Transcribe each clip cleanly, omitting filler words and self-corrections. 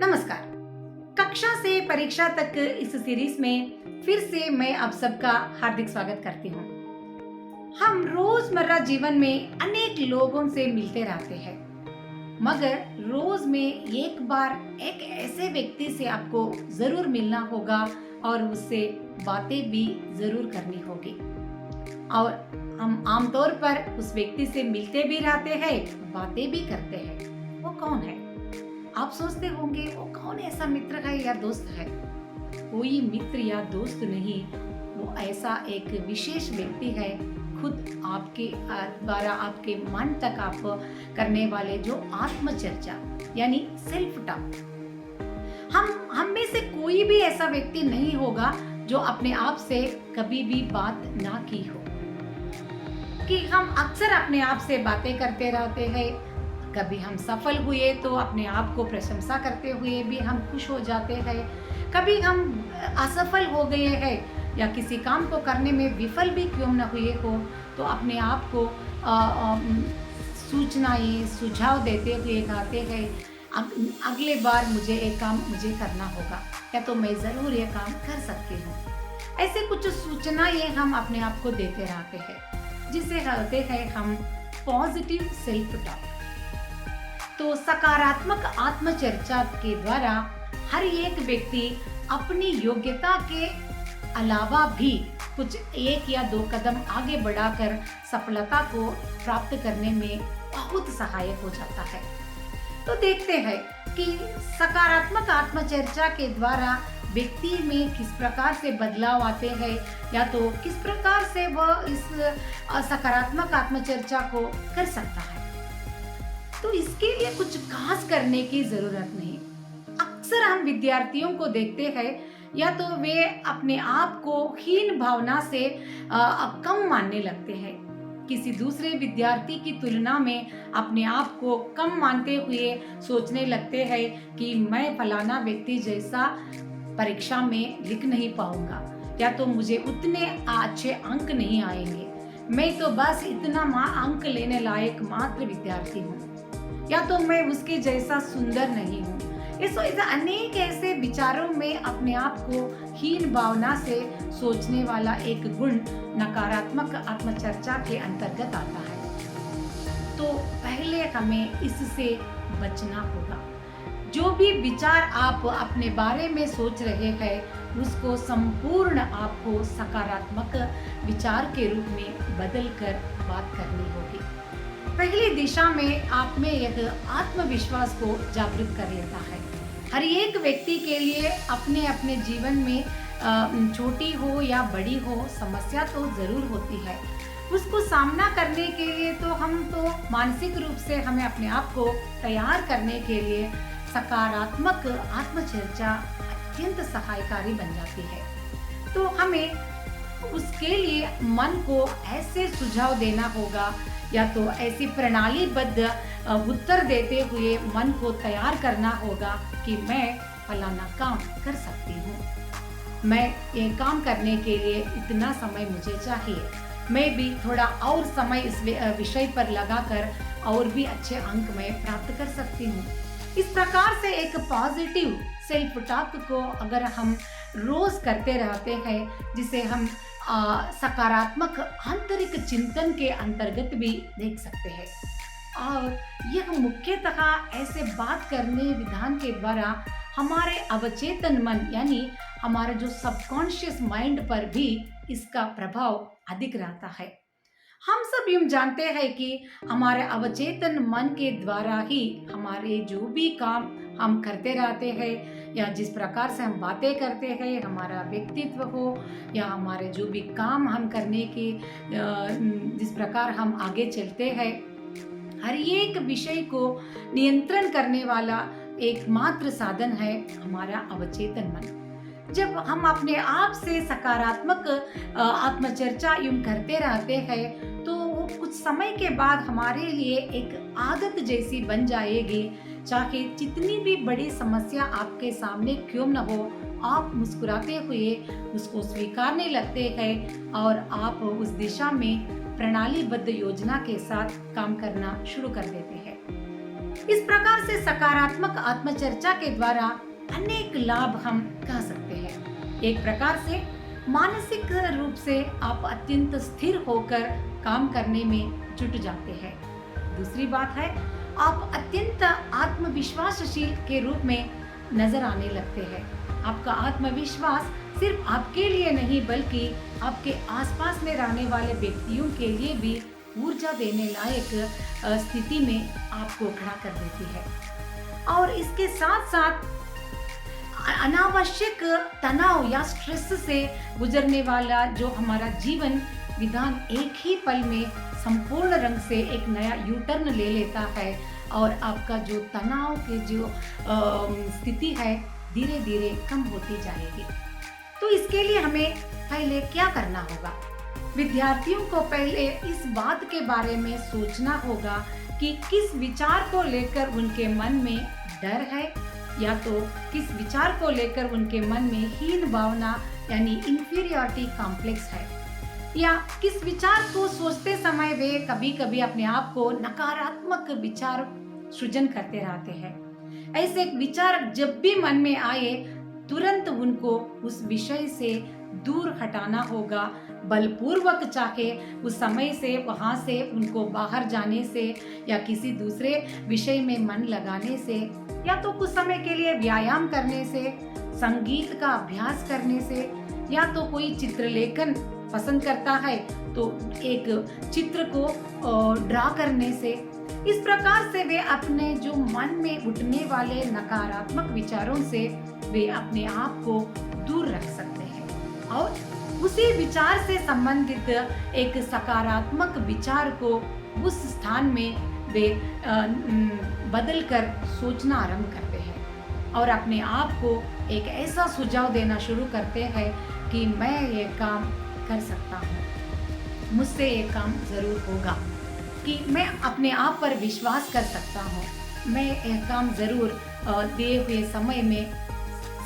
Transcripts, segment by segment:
नमस्कार। कक्षा से परीक्षा तक इस सीरीज में फिर से मैं आप सबका हार्दिक स्वागत करती हूँ। हम रोजमर्रा जीवन में अनेक लोगों से मिलते रहते हैं, मगर रोज में एक बार एक ऐसे व्यक्ति से आपको जरूर मिलना होगा और उससे बातें भी जरूर करनी होगी। और हम आमतौर पर उस व्यक्ति से मिलते भी रहते हैं, बातें भी करते हैं। वो कौन है? आप सोचते होंगे वो कौन ऐसा मित्र है या दोस्त है? कोई मित्र या दोस्त नहीं, वो ऐसा एक विशेष व्यक्ति है, खुद आपके द्वारा आपके मन तक आप करने वाले जो आत्मचर्चा यानी सेल्फ टॉक। हम में से कोई भी ऐसा व्यक्ति नहीं होगा जो अपने आप से कभी भी बात ना की हो। कि हम अक्सर अपने आप से बातें करते रहते हैं। कभी हम सफल हुए तो अपने आप को प्रशंसा करते हुए भी हम खुश हो जाते हैं। कभी हम असफल हो गए हैं या किसी काम को करने में विफल भी क्यों न हुए हो तो अपने आप को सूचनाएं सुझाव देते हुए कहते हैं अगले बार मुझे एक काम मुझे करना होगा या तो मैं ज़रूर ये काम कर सकती हूँ। ऐसे कुछ सूचनाएं हम अपने आप को देते रहते हैं, जिसे कहते हैं हम पॉजिटिव सेल्फ टॉक। तो सकारात्मक आत्मचर्चा के द्वारा हर एक व्यक्ति अपनी योग्यता के अलावा भी कुछ एक या दो कदम आगे बढ़ाकर सफलता को प्राप्त करने में बहुत सहायक हो जाता है। तो देखते हैं कि सकारात्मक आत्मचर्चा के द्वारा व्यक्ति में किस प्रकार से बदलाव आते हैं या तो किस प्रकार से वह इस सकारात्मक आत्मचर्चा को कर सकता है। तो इसके लिए कुछ खास करने की जरूरत नहीं। अक्सर हम विद्यार्थियों को देखते हैं या तो वे अपने आप को हीन भावना से कम मानने लगते हैं। किसी दूसरे विद्यार्थी की तुलना में अपने आप को कम मानते हुए सोचने लगते हैं कि मैं फलाना व्यक्ति जैसा परीक्षा में लिख नहीं पाऊंगा या तो मुझे उतने अच्छे अंक नहीं आएंगे, मैं तो बस इतना अंक लेने लायक मात्र विद्यार्थी हूँ या तो मैं उसके जैसा सुंदर नहीं हूँ। इस अनेक ऐसे विचारों में अपने आप को हीन भावना से सोचने वाला एक गुण नकारात्मक आत्मचर्चा के अंतर्गत आता है। तो पहले हमें इससे बचना होगा। जो भी विचार आप अपने बारे में सोच रहे हैं उसको संपूर्ण आपको सकारात्मक विचार के रूप में बदल कर बात करनी होगी। पहली दिशा में आप में एक आत्मविश्वास को जागृत कर लेता है। हर एक व्यक्ति के लिए अपने अपने जीवन में छोटी हो या बड़ी हो समस्या तो जरूर होती है। उसको सामना करने के लिए तो हम तो मानसिक रूप से हमें अपने आप को तैयार करने के लिए सकारात्मक आत्मचर्चा अत्यंत सहायकारी बन जाती है। तो हमें उसके लिए मन को ऐसे सुझाव देना होगा या तो ऐसी प्रणालीबद्ध उत्तर देते हुए मन को तैयार करना होगा कि मैं फलाना काम कर सकती हूँ, मैं ये काम करने के लिए इतना समय मुझे चाहिए, मैं भी थोड़ा और समय इस विषय पर लगाकर और भी अच्छे अंक मैं प्राप्त कर सकती हूँ। इस प्रकार से एक पॉजिटिव सेल्फ टॉक को अगर हम रोज करते रहते हैं, जिसे हम सकारात्मक आंतरिक चिंतन के अंतर्गत भी देख सकते हैं। और यह मुख्यतः ऐसे बात करने विधान के द्वारा हमारे अवचेतन मन यानी हमारे जो सबकॉन्शियस माइंड पर भी इसका प्रभाव अधिक रहता है। हम सब यूं जानते हैं कि हमारे अवचेतन मन के द्वारा ही हमारे जो भी काम हम करते रहते हैं या जिस प्रकार से हम बातें करते हैं, हमारा व्यक्तित्व हो या हमारे जो भी काम हम करने के जिस प्रकार हम आगे चलते हैं, हर एक विषय को नियंत्रण करने वाला एकमात्र साधन है हमारा अवचेतन मन। जब हम अपने आप से सकारात्मक आत्मचर्चा यूं करते रहते हैं तो वो कुछ समय के बाद हमारे लिए एक आदत जैसी बन जाएगी। चाहे जितनी भी बड़ी समस्या आपके सामने क्यों न हो, आप मुस्कुराते हुए उसको स्वीकारने लगते हैं और आप उस दिशा में प्रणालीबद्ध योजना के साथ काम करना शुरू कर देते हैं। इस प्रकार से सकारात्मक आत्मचर्चा के द्वारा अनेक लाभ हम कह सकते हैं। एक प्रकार से मानसिक रूप से आप अत्यंत स्थिर होकर काम करने में जुट जाते हैं। दूसरी बात है, आप अत्यंत आत्मविश्वासशील के रूप में नजर आने लगते हैं। आपका आत्मविश्वास सिर्फ आपके लिए नहीं बल्कि आपके आसपास में रहने वाले व्यक्तियों के लिए भी ऊर्जा देने लायक स्थिति में आपको खड़ा कर देती है। और इसके साथ साथ अनावश्यक तनाव या स्ट्रेस से गुजरने वाला जो हमारा जीवन विधान एक ही पल में संपूर्ण रंग से एक नया यू टर्न ले लेता है और आपका जो तनाव की जो स्थिति है धीरे धीरे कम होती जाएगी। तो इसके लिए हमें पहले क्या करना होगा? विद्यार्थियों को पहले इस बात के बारे में सोचना होगा कि किस विचार को लेकर उनके मन में डर है या तो किस विचार को लेकर उनके मन में हीन भावना यानी इंफीरियरिटी कॉम्प्लेक्स है, या किस विचार को सोचते समय वे कभी कभी अपने आप को नकारात्मक विचार सृजन करते रहते हैं। ऐसे विचार जब भी मन में आए तुरंत उनको उस विषय से दूर हटाना होगा। बलपूर्वक चाहे उस समय से वहां से उनको बाहर जाने से या किसी दूसरे विषय में मन लगाने से या तो कुछ समय के लिए व्यायाम करने से, संगीत का अभ्यास करने से, या तो कोई चित्रलेखन पसंद करता है तो एक चित्र को ड्रा करने से। इस प्रकार से वे अपने जो मन में उठने वाले नकारात्मक विचारों से वे अपने आप को दूर रख सकते हैं और उसी विचार से संबंधित एक सकारात्मक विचार को उस स्थान में वे बदलकर सोचना आरंभ करते हैं और अपने आप को एक ऐसा सुझाव देना शुरू करते हैं कि मैं ये काम कर सकता हूँ, मुझसे ये काम जरूर होगा, कि मैं अपने आप पर विश्वास कर सकता हूँ, मैं ये काम जरूर दिए हुए समय में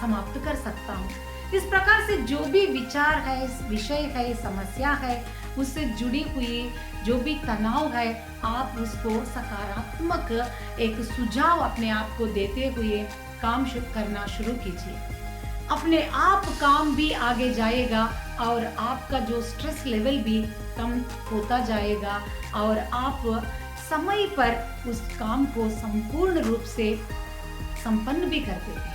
समाप्त कर सकता हूँ। इस प्रकार से जो भी विचार है, विषय है, समस्या है, उससे जुड़ी हुई जो भी तनाव है, आप उसको सकारात्मक एक सुझाव अपने आप को देते हुए काम करना शुरू कीजिए। अपने आप काम भी आगे जाएगा और आपका जो स्ट्रेस लेवल भी कम होता जाएगा और आप समय पर उस काम को संपूर्ण रूप से संपन्न भी कर देते हैं।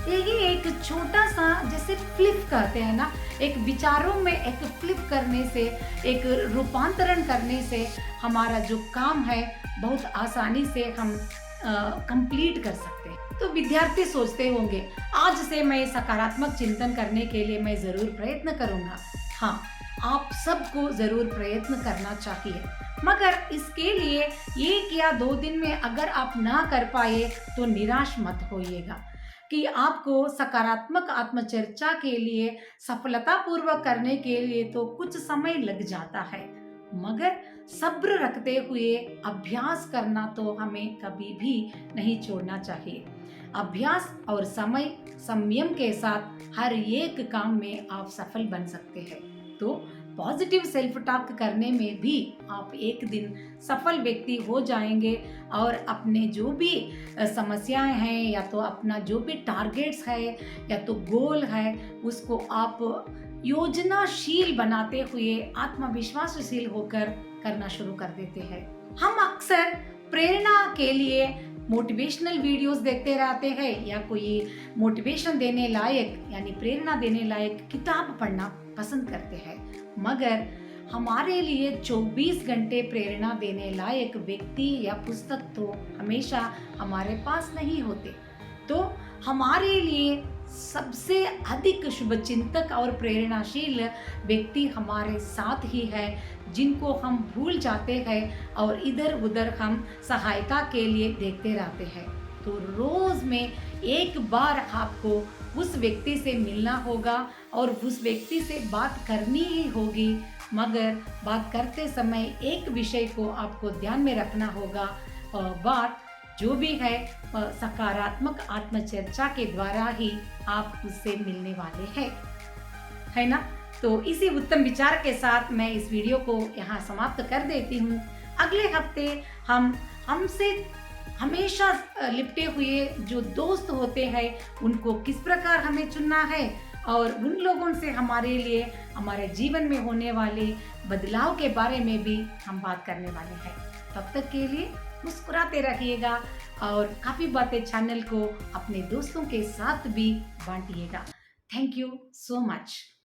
यही एक छोटा सा जैसे फ्लिप कहते हैं ना, एक विचारों में एक फ्लिप करने से, एक रूपांतरण करने से हमारा जो काम है बहुत आसानी से हम कंप्लीट कर सकते हैं। तो विद्यार्थी सोचते होंगे आज से मैं सकारात्मक चिंतन करने के लिए मैं जरूर प्रयत्न करूंगा। हाँ, आप सबको जरूर प्रयत्न करना चाहिए, मगर इसके लिए 1 या 2 दिन में अगर आप ना कर पाए तो निराश मत होइएगा कि आपको सकारात्मक आत्मचर्चा के लिए सफलतापूर्वक करने के लिए तो कुछ समय लग जाता है, मगर सब्र रखते हुए अभ्यास करना तो हमें कभी भी नहीं छोड़ना चाहिए। अभ्यास और समय संयम के साथ हर एक काम में आप सफल बन सकते हैं। तो पॉजिटिव सेल्फ टॉक करने में भी आप एक दिन सफल व्यक्ति हो जाएंगे और अपने जो भी समस्याएं हैं या तो अपना जो भी टारगेट्स है या तो गोल है उसको आप योजनाशील बनाते हुए आत्मविश्वासशील होकर करना शुरू कर देते हैं। हम अक्सर प्रेरणा के लिए मोटिवेशनल वीडियोस देखते रहते हैं या कोई मोटिवेशन देने लायक यानी प्रेरणा देने लायक किताब पढ़ना पसंद करते हैं, मगर हमारे लिए 24 घंटे प्रेरणा देने लायक व्यक्ति या पुस्तक तो हमेशा हमारे पास नहीं होते। तो हमारे लिए सबसे अधिक शुभचिंतक और प्रेरणाशील व्यक्ति हमारे साथ ही है, जिनको हम भूल जाते हैं और इधर उधर हम सहायता के लिए देखते रहते हैं। तो रोज में एक बार आपको उस व्यक्ति से मिलना होगा और उस व्यक्ति से बात करनी ही होगी, मगर बात करते समय एक विषय को आपको ध्यान में रखना होगा। बात जो भी है सकारात्मक आत्मचर्चा के द्वारा ही आप उससे मिलने वाले हैं, है ना। तो इसी उत्तम विचार के साथ मैं इस वीडियो को यहाँ समाप्त कर देती हूँ। अगले हफ्ते हम हमसे हमेशा लिपटे हुए जो दोस्त होते हैं उनको किस प्रकार हमें चुनना है और उन लोगों से हमारे लिए हमारे जीवन में होने वाले बदलाव के बारे में भी हम बात करने वाले हैं। तब तक के लिए मुस्कुराते रहिएगा और काफ़ी बातें चैनल को अपने दोस्तों के साथ भी बांटिएगा। Thank you so much.